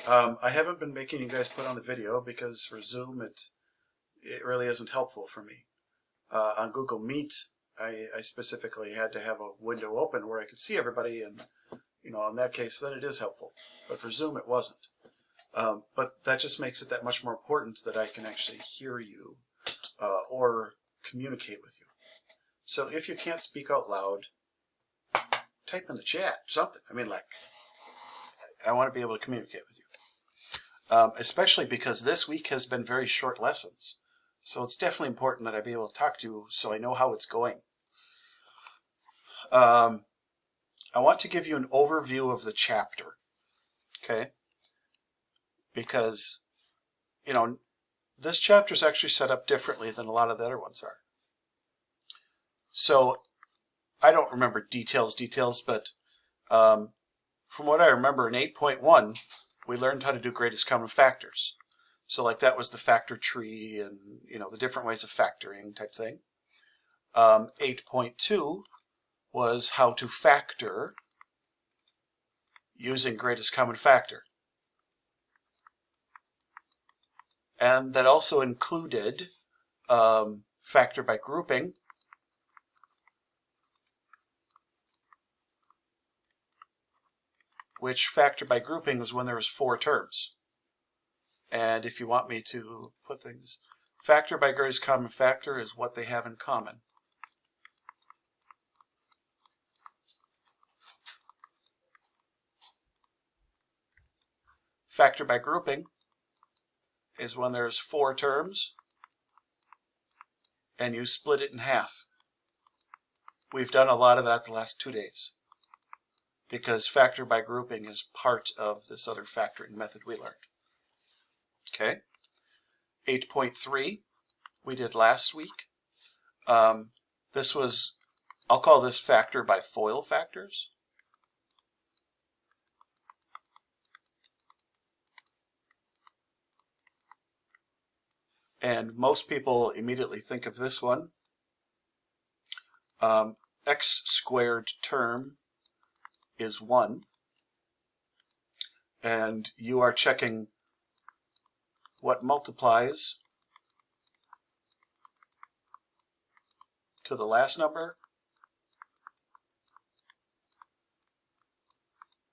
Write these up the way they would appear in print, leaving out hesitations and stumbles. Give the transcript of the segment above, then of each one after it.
I haven't been making you guys put on the video because for Zoom it really isn't helpful for me. On Google Meet, I specifically had to have a window open where I could see everybody, and in that case, then it is helpful. But for Zoom, it wasn't. But that just makes it that much more important that I can actually hear you or communicate with you. So if you can't speak out loud, type in the chat, something. I want to be able to communicate with you. Especially because this week has been very short lessons. So it's definitely important that I be able to talk to you so I know how it's going. I want to give you an overview of the chapter, okay? Because, this chapter is actually set up differently than a lot of the other ones are. So I don't remember details, but from what I remember in 8.1, we learned how to do greatest common factors. So like that was the factor tree and, the different ways of factoring type thing. 8.2 was how to factor using greatest common factor. And that also included factor by grouping, which factor by grouping was when there was 4 terms. And if you want me to put things, factor by greatest common factor is what they have in common. Factor by grouping is when there's 4 terms and you split it in half. We've done a lot of that the last 2 days because factor by grouping is part of this other factoring method we learned. Okay. 8.3 we did last week. This was, I'll call this factor by FOIL factors. And most people immediately think of this one. X squared term is 1. And you are checking what multiplies to the last number,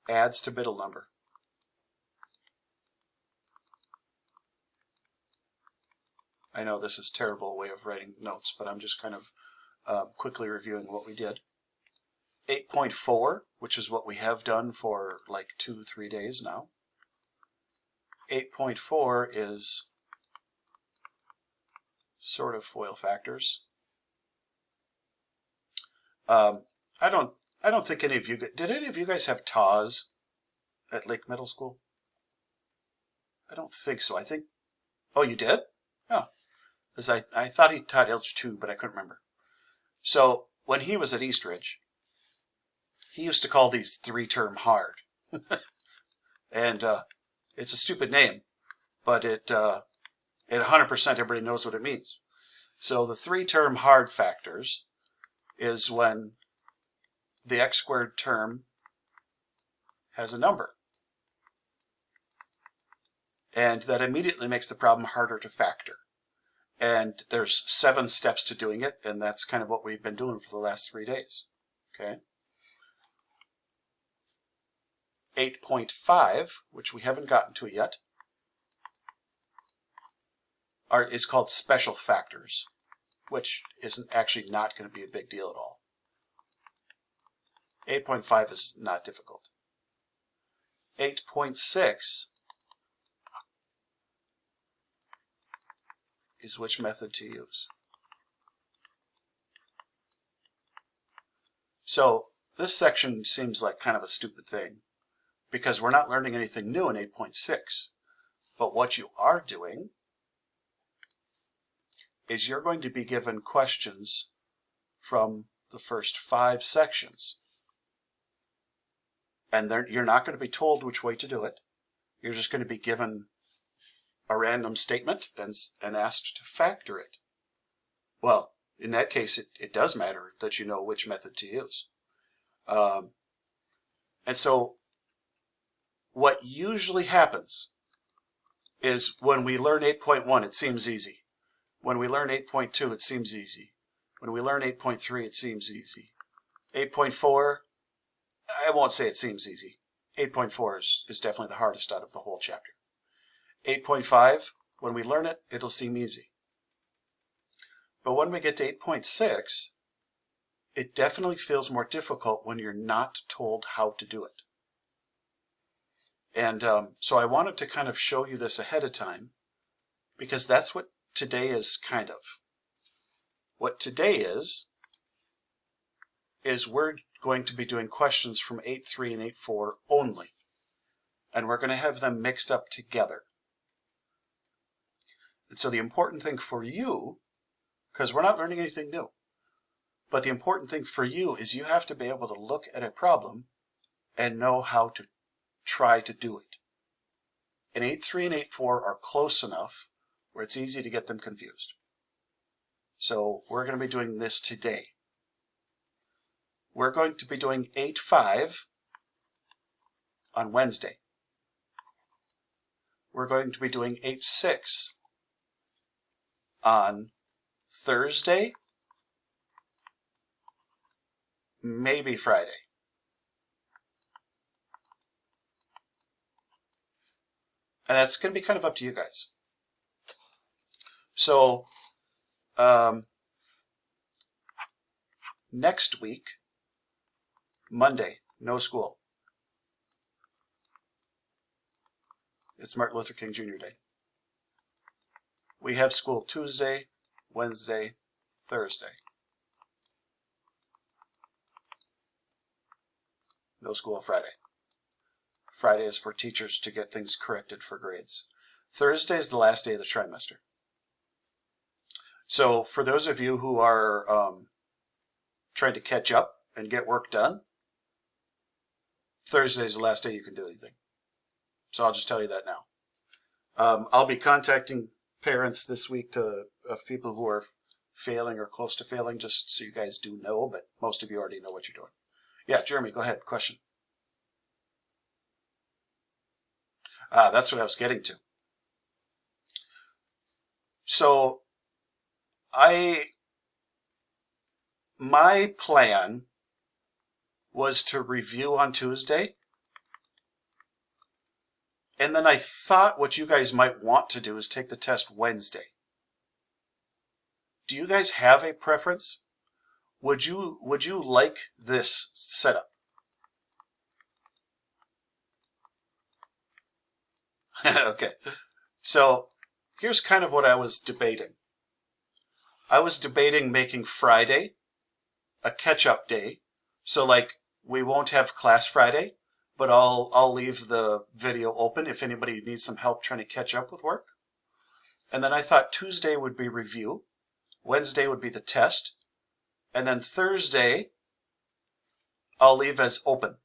adds to middle number. I know this is a terrible way of writing notes, but I'm just kind of quickly reviewing what we did. 8.4, which is what we have done for like 2-3 days now. 8.4 is sort of FOIL factors. I don't think any of you, did any of you guys have TAWS at Lake Middle School? I don't think so. Oh, you did? Oh, because I thought he taught Algebra 2, but I couldn't remember. So when he was at Eastridge, he used to call these 3-term hard. And it's a stupid name, but it 100% everybody knows what it means. So the 3-term hard factors is when the x squared term has a number. And that immediately makes the problem harder to factor. And there's 7 steps to doing it, and that's kind of what we've been doing for the last 3 days. Okay. 8.5, which we haven't gotten to yet, is called special factors, which isn't actually not going to be a big deal at all. 8.5 is not difficult. 8.6 is which method to use. So this section seems like kind of a stupid thing because we're not learning anything new in 8.6. But what you are doing is you're going to be given questions from the first 5 sections. And you're not going to be told which way to do it. You're just going to be given a random statement and asked to factor it. Well, in that case, it does matter that you know which method to use. And so what usually happens is when we learn 8.1, it seems easy. When we learn 8.2, it seems easy. When we learn 8.3, it seems easy. 8.4, I won't say it seems easy. 8.4 is definitely the hardest out of the whole chapter. 8.5, when we learn it, it'll seem easy. But when we get to 8.6, it definitely feels more difficult when you're not told how to do it. And so I wanted to kind of show you this ahead of time, because that's what today is kind of. What today is we're going to be doing questions from 8.3 and 8.4 only. And we're going to have them mixed up together. And so the important thing for you, because we're not learning anything new, but the important thing for you is you have to be able to look at a problem and know how to try to do it. And 8.3 and 8.4 are close enough where it's easy to get them confused. So we're going to be doing this today. We're going to be doing 8.5 on Wednesday. We're going to be doing 8.6 on Thursday, maybe Friday. And that's going to be kind of up to you guys. So, next week, Monday, no school. It's Martin Luther King Jr. Day. We have school Tuesday, Wednesday, Thursday. No school Friday. Friday is for teachers to get things corrected for grades. Thursday is the last day of the trimester. So for those of you who are trying to catch up and get work done, Thursday is the last day you can do anything. So I'll just tell you that now. I'll be contacting parents this week of people who are failing or close to failing, just so you guys do know, but most of you already know what you're doing. Yeah, Jeremy, go ahead. Question. That's what I was getting to. So my plan was to review on Tuesday, and then I thought what you guys might want to do is take the test Wednesday. Do you guys have a preference? Would you like this setup? Okay. So here's kind of what I was debating. I was debating making Friday a catch-up day. So like we won't have class Friday, but I'll leave the video open if anybody needs some help trying to catch up with work. And then I thought Tuesday would be review, Wednesday would be the test, and then Thursday I'll leave as open.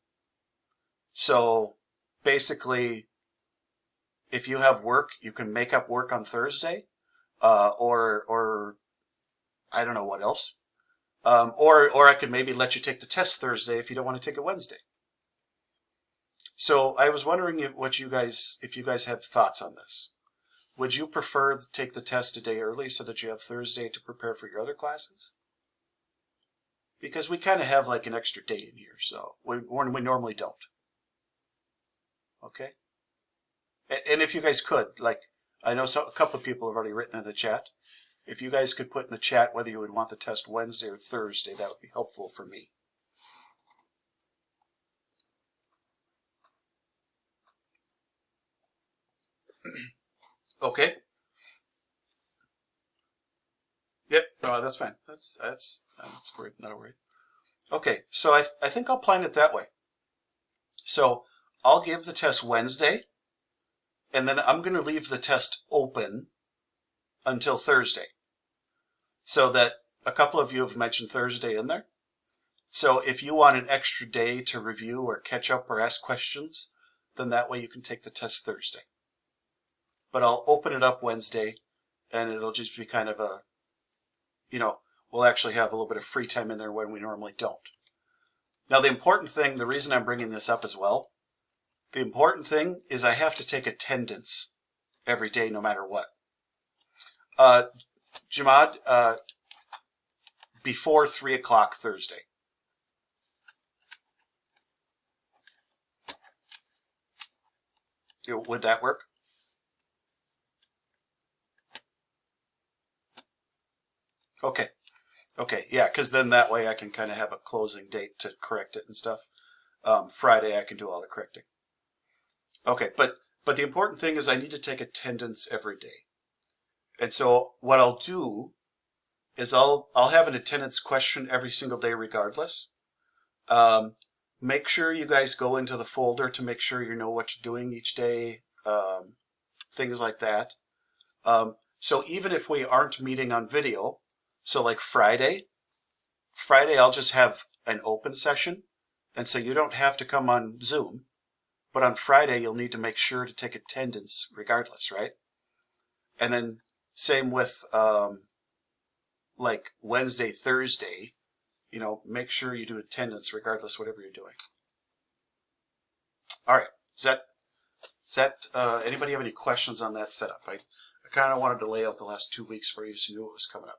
So basically, if you have work, you can make up work on Thursday, or I don't know what else. Or I could maybe let you take the test Thursday if you don't want to take it Wednesday. So I was wondering if you guys have thoughts on this. Would you prefer to take the test a day early so that you have Thursday to prepare for your other classes? Because we kind of have like an extra day in here, so we normally don't. Okay? And if you guys could, like, I know a couple of people have already written in the chat. If you guys could put in the chat whether you would want the test Wednesday or Thursday, that would be helpful for me. Okay. Yep. No, that's fine. That's great. Not worried. Okay. So I think I'll plan it that way. So I'll give the test Wednesday, and then I'm going to leave the test open until Thursday. So that a couple of you have mentioned Thursday in there. So if you want an extra day to review or catch up or ask questions, then that way you can take the test Thursday. But I'll open it up Wednesday, and it'll just be kind of a, we'll actually have a little bit of free time in there when we normally don't. Now the important thing, the reason I'm bringing this up as well, The important thing is I have to take attendance every day, no matter what. Jamad, before 3 o'clock Thursday. Would that work? Okay. Okay, yeah, because then that way I can kind of have a closing date to correct it and stuff. Friday I can do all the correcting. Okay, but the important thing is I need to take attendance every day. And so what I'll do is I'll have an attendance question every single day regardless. Make sure you guys go into the folder to make sure you know what you're doing each day, things like that. So even if we aren't meeting on video, so like Friday I'll just have an open session, and so you don't have to come on Zoom, but on Friday you'll need to make sure to take attendance regardless, right? And then same with like Wednesday, Thursday, make sure you do attendance regardless whatever you're doing. All right, does that anybody have any questions on that setup? I kind of wanted to lay out the last 2 weeks for you so you knew what was coming up.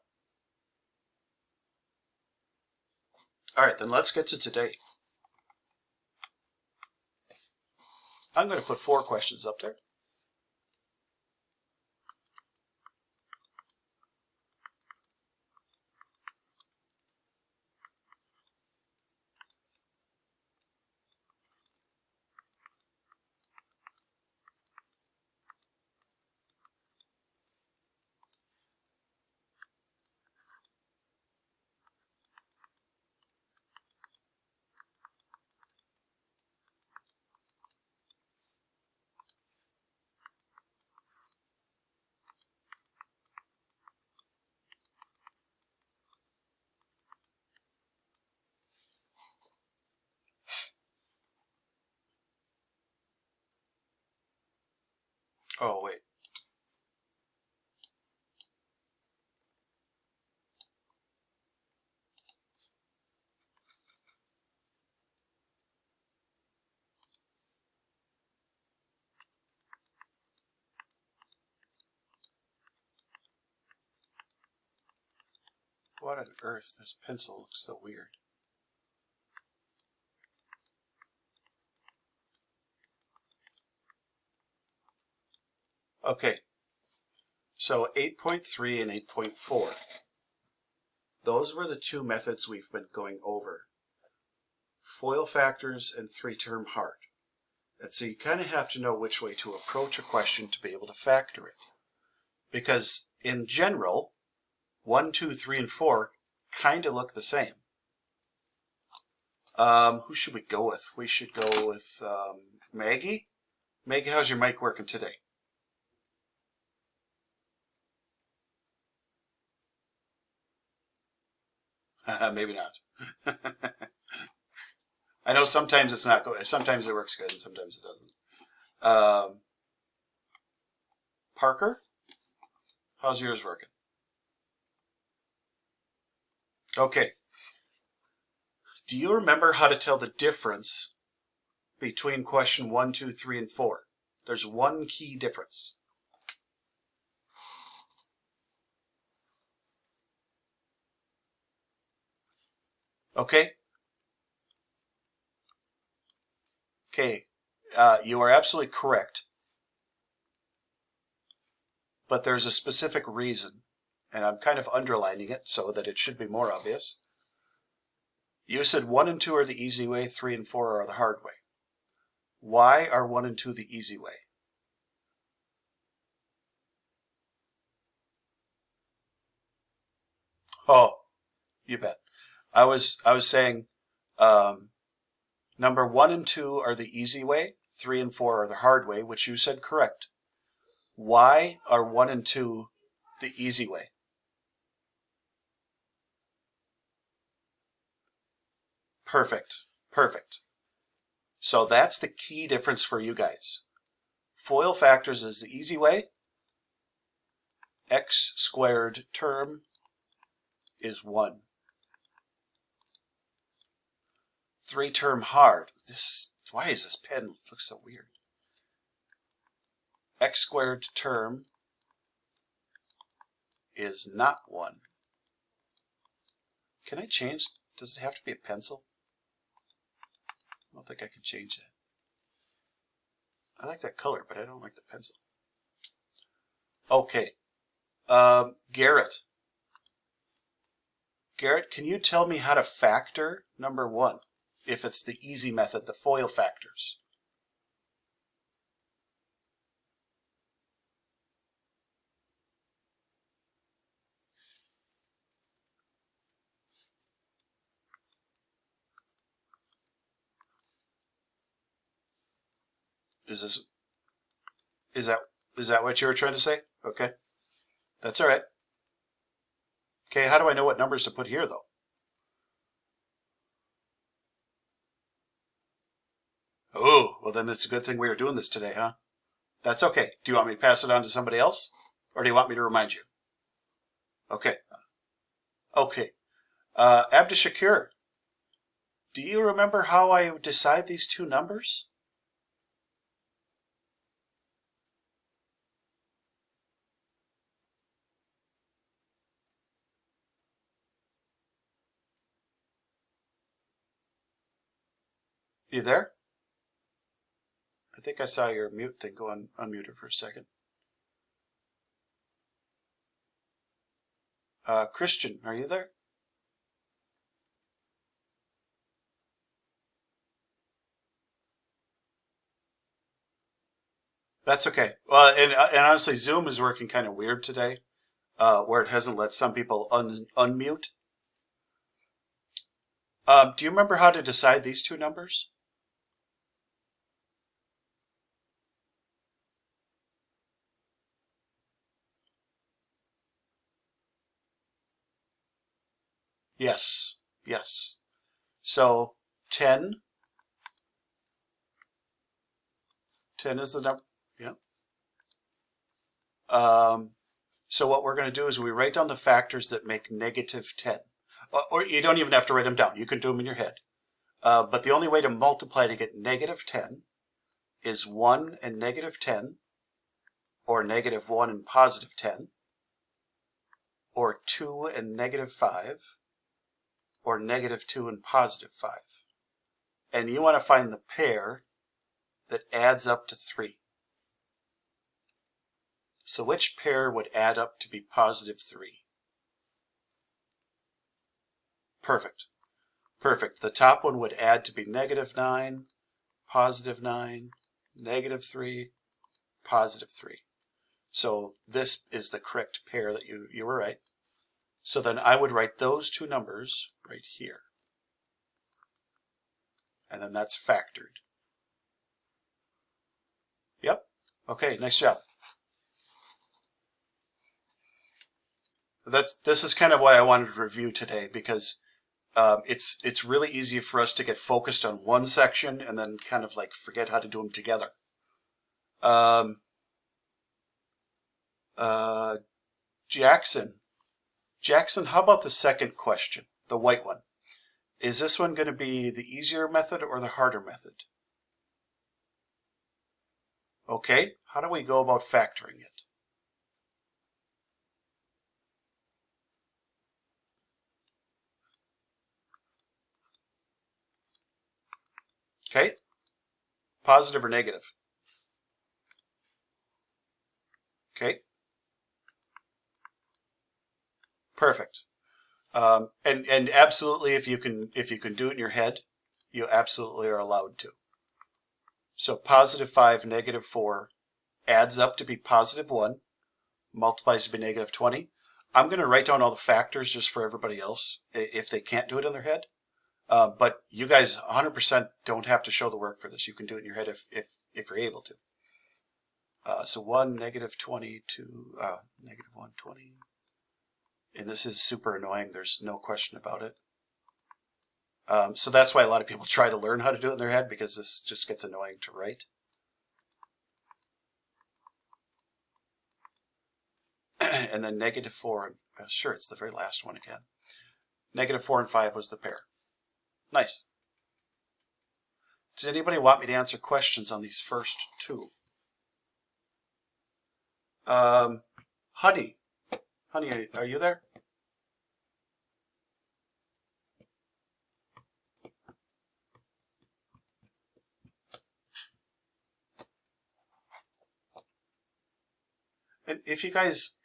All right, then let's get to today. I'm going to put 4 questions up there. Oh, wait. What on earth? This pencil looks so weird. Okay, so 8.3 and 8.4. Those were the 2 methods we've been going over. FOIL factors and 3-term hard. And so you kind of have to know which way to approach a question to be able to factor it. Because in general, 1, 2, 3, and 4 kind of look the same. Who should we go with? We should go with Maggie. Maggie, how's your mic working today? Maybe not. I know sometimes it's not good. Sometimes it works good and sometimes it doesn't. Parker, how's yours working? Okay. Do you remember how to tell the difference between question 1, 2, 3, and 4? There's one key difference. Okay? Okay. You are absolutely correct. But there's a specific reason, and I'm kind of underlining it so that it should be more obvious. You said 1 and 2 are the easy way, 3 and 4 are the hard way. Why are 1 and 2 the easy way? Oh, you bet. I was saying number 1 and 2 are the easy way, 3 and 4 are the hard way, which you said correct. Why are 1 and 2 the easy way? Perfect. Perfect. So that's the key difference for you guys. FOIL factors is the easy way. X squared term is 1. 3-term hard. Why is this pen look so weird? X squared term is not 1. Can I change? Does it have to be a pencil? I don't think I can change that. I like that color, but I don't like the pencil. Okay. Garrett. Garrett, can you tell me how to factor number 1? If it's the easy method, the FOIL factors. Is that what you were trying to say? Okay. That's all right. Okay, how do I know what numbers to put here, though? Oh, well then it's a good thing we are doing this today, huh? That's okay. Do you want me to pass it on to somebody else? Or do you want me to remind you? Okay. Okay. Abdishakir, do you remember how I decide these two numbers? You there? I think I saw your mute thing go unmuted for a second. Christian, are you there? That's okay. Well, and honestly, Zoom is working kind of weird today, where it hasn't let some people unmute. Do you remember how to decide these two numbers? Yes. Yes. So 10 is the number. Yeah. So what we're going to do is we write down the factors that make negative 10. Or you don't even have to write them down. You can do them in your head. But the only way to multiply to get negative 10 is 1 and negative 10, or negative 1 and positive 10, or 2 and negative 5, or negative 2 and positive 5. And you want to find the pair that adds up to 3. So which pair would add up to be positive 3? Perfect. Perfect. The top one would add to be negative 9, positive 9, negative 3, positive 3. So this is the correct pair that you were right. So then I would write those two numbers right here. And then that's factored. Yep. Okay, nice job. This is kind of why I wanted to review today, because it's really easy for us to get focused on one section and then kind of like forget how to do them together. Jackson, how about the second question, the white one? Is this one going to be the easier method or the harder method? Okay, how do we go about factoring it? Okay, positive or negative? Okay, perfect. And absolutely, if you can do it in your head, you absolutely are allowed to. So positive 5, negative 4 adds up to be positive 1, multiplies to be negative 20. I'm going to write down all the factors just for everybody else if they can't do it in their head. But you guys 100% don't have to show the work for this. You can do it in your head if you're able to. So 1, negative 20, 2, negative 1, 20. And this is super annoying. There's no question about it. So that's why a lot of people try to learn how to do it in their head, because this just gets annoying to write. And then negative 4, and sure, it's the very last one again. Negative 4 and 5 was the pair. Nice. Does anybody want me to answer questions on these first two? Honey, are you there? And if you guys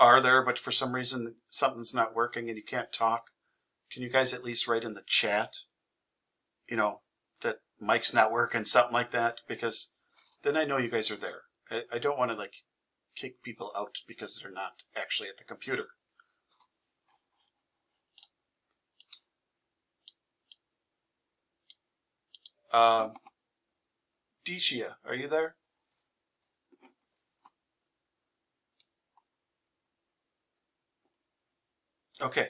are there, but for some reason something's not working and you can't talk, can you guys at least write in the chat, you know, that mic's not working, something like that, because then I know you guys are there. I don't want to like kick people out because they're not actually at the computer. Decia, are you there? Okay.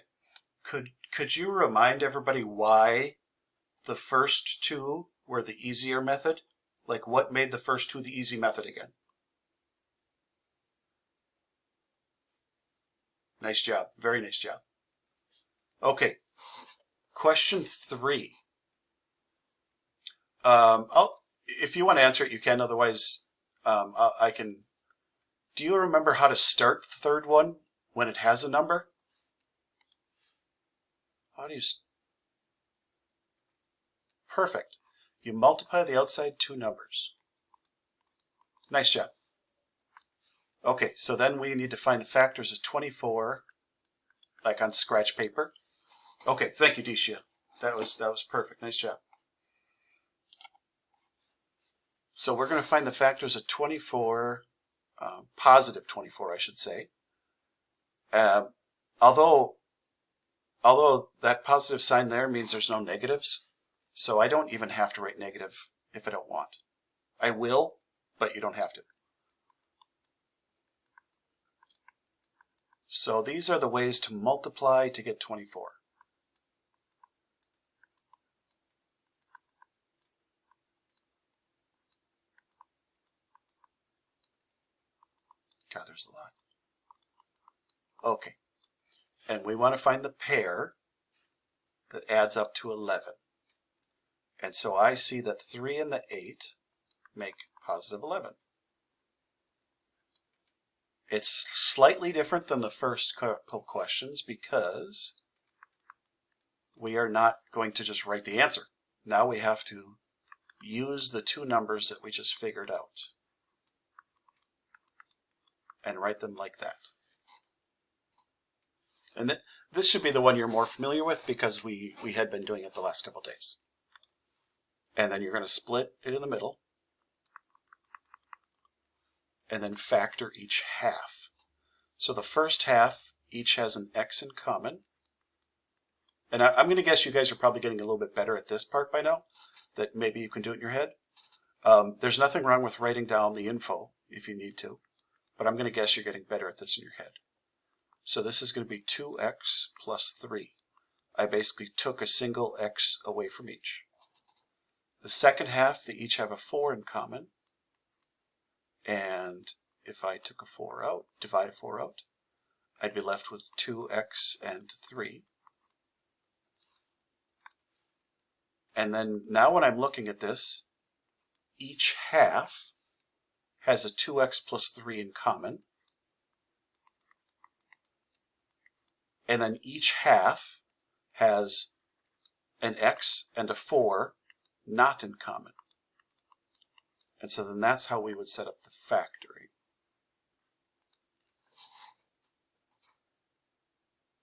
Could you remind everybody why the first two were the easier method? Like what made the first two the easy method again? Nice job. Very nice job. Okay. Question 3. If you want to answer it, you can. Otherwise, I can. Do you remember how to start the third one when it has a number? How do you? Perfect. You multiply the outside two numbers. Nice job. Okay, so then we need to find the factors of 24, like on scratch paper. Okay, thank you, Decia. That was perfect. Nice job. So we're going to find the factors of 24, positive 24, I should say. Although that positive sign there means there's no negatives, so I don't even have to write negative if I don't want. I will, but you don't have to. So these are the ways to multiply to get 24. God, there's a lot. Okay. And we want to find the pair that adds up to 11. And so I see that 3 and the 8 make positive 11. It's slightly different than the first couple questions because we are not going to just write the answer. Now we have to use the two numbers that we just figured out and write them like that. And this should be the one you're more familiar with because we had been doing it the last couple days. And then you're going to split it in the middle and then factor each half. So the first half each has an x in common. And I'm going to guess you guys are probably getting a little bit better at this part by now, that maybe you can do it in your head. There's nothing wrong with writing down the info if you need to, but I'm going to guess you're getting better at this in your head. So this is going to be 2x plus 3. I basically took a single x away from each. The second half, they each have a 4 in common. And if I took a 4 out, divide a 4 out, I'd be left with 2x and 3. And then now when I'm looking at this, each half has a 2x plus 3 in common. And then each half has an x and a 4 not in common. And so then that's how we would set up the factoring.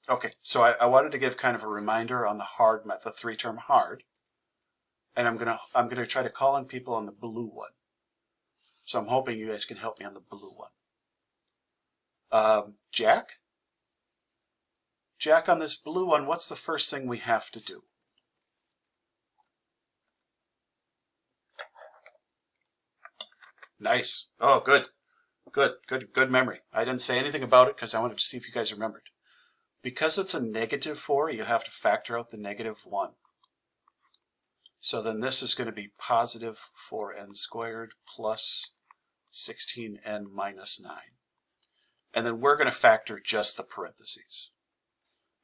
Okay, so I wanted to give kind of a reminder on the hard method, the 3-term hard. And I'm gonna try to call on people on the blue one. So I'm hoping you guys can help me on the blue one. Jack? Jack, on this blue one, what's the first thing we have to do? Nice. Oh, good. Good memory. I didn't say anything about it because I wanted to see if you guys remembered. Because it's a negative 4, you have to factor out the negative 1. So then this is going to be positive 4n squared plus 16n minus 9. And then we're going to factor just the parentheses.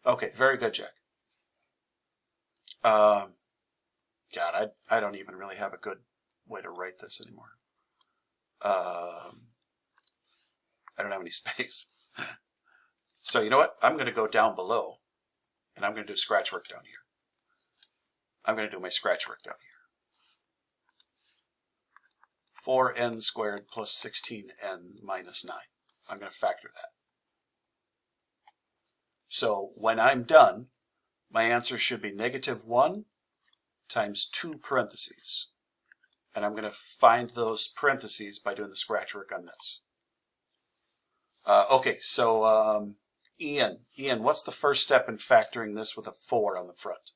Okay, very good, Jack. God, I don't even really have a good way to write this anymore. I don't have any space. So you know what? I'm going to go down below, and I'm going to do scratch work down here. I'm going to do my scratch work down here. 4n squared plus 16n minus 9. I'm going to factor that. So when I'm done, my answer should be -1 times 2 parentheses. And I'm going to find those parentheses by doing the scratch work on this. Okay, so Ian, what's the first step in factoring this with a 4 on the front?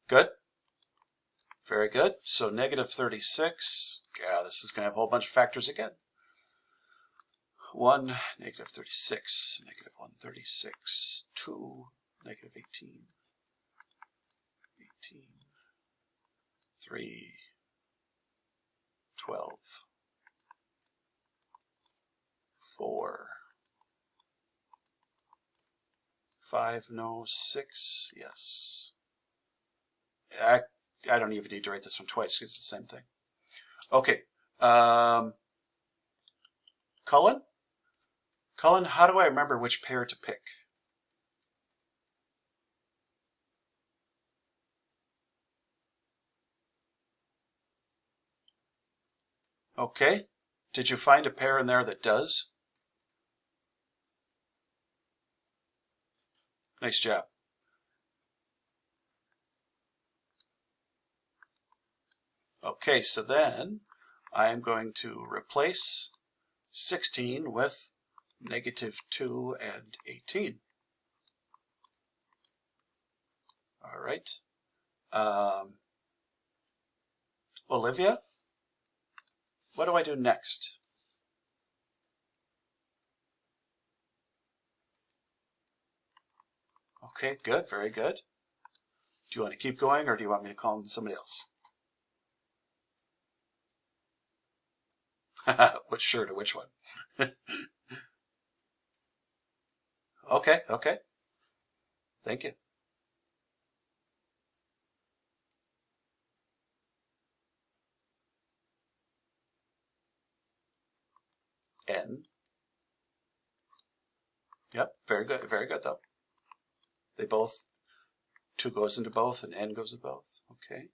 Good? Very good. So -36. Yeah, this is going to have a whole bunch of factors again. 1, -36, -136, 2, -18, 18, 3, 12, 4, 5, no, 6, yes. I don't even need to write this one twice because it's the same thing. Okay. Cullen, how do I remember which pair to pick? Okay. Did you find a pair in there that does? Nice job. Okay, so then I'm going to replace 16 with -2 and 18. All right. Olivia, what do I do next? Okay, good, very good. Do you want to keep going or do you want me to call on somebody else? Which shirt or which one? Okay, okay. Thank you. N. Yep, very good though. They both, 2 goes into both and N goes to both. Okay.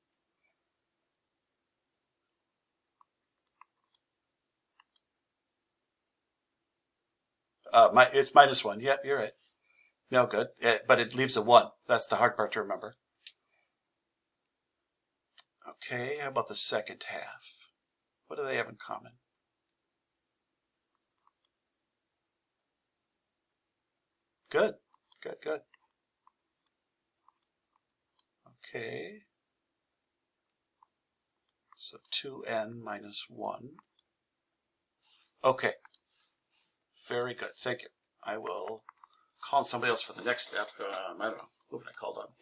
It's -1. Yep, you're right. No, good. But it leaves a 1. That's the hard part to remember. Okay, how about the second half? What do they have in common? Good, good. Okay. So 2n minus 1. Okay. Very good. Thank you. I will call on somebody else for the next step. I don't know. Who have I called on?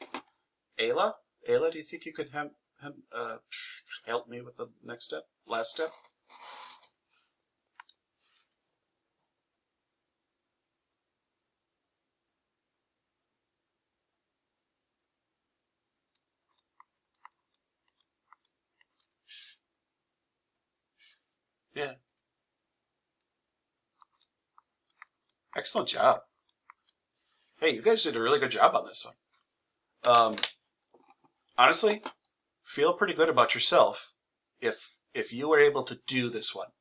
Ayla? Ayla, do you think you could help me with the next step? Last step? Yeah. Excellent job. Hey, you guys did a really good job on this one. Honestly, feel pretty good about yourself if you were able to do this one,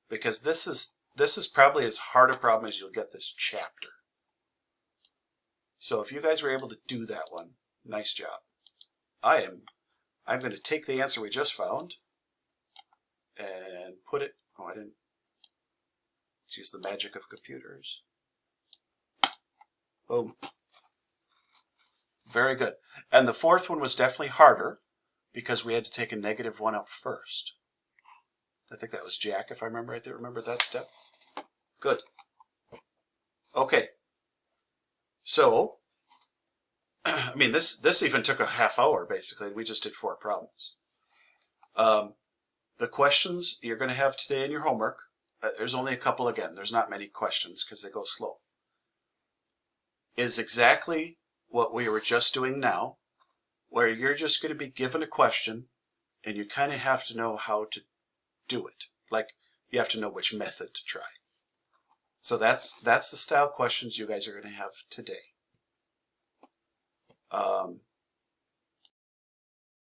because this is probably as hard a problem as you'll get this chapter. So if you guys were able to do that one, nice job. I'm going to take the answer we just found and put it. Oh, I didn't. Let's use the magic of computers. Boom. Very good. And the fourth one was definitely harder because we had to take a -1 out first. I think that was Jack, if I remember right there. Remember that step? Good. Okay. So, I mean, this even took a half hour, basically, and we just did 4 problems. The questions you're going to have today in your homework, there's only a couple again. There's not many questions because they go slow. is exactly what we were just doing now, where you're just going to be given a question and you kind of have to know how to do it. Like, you have to know which method to try. So that's the style questions you guys are going to have today.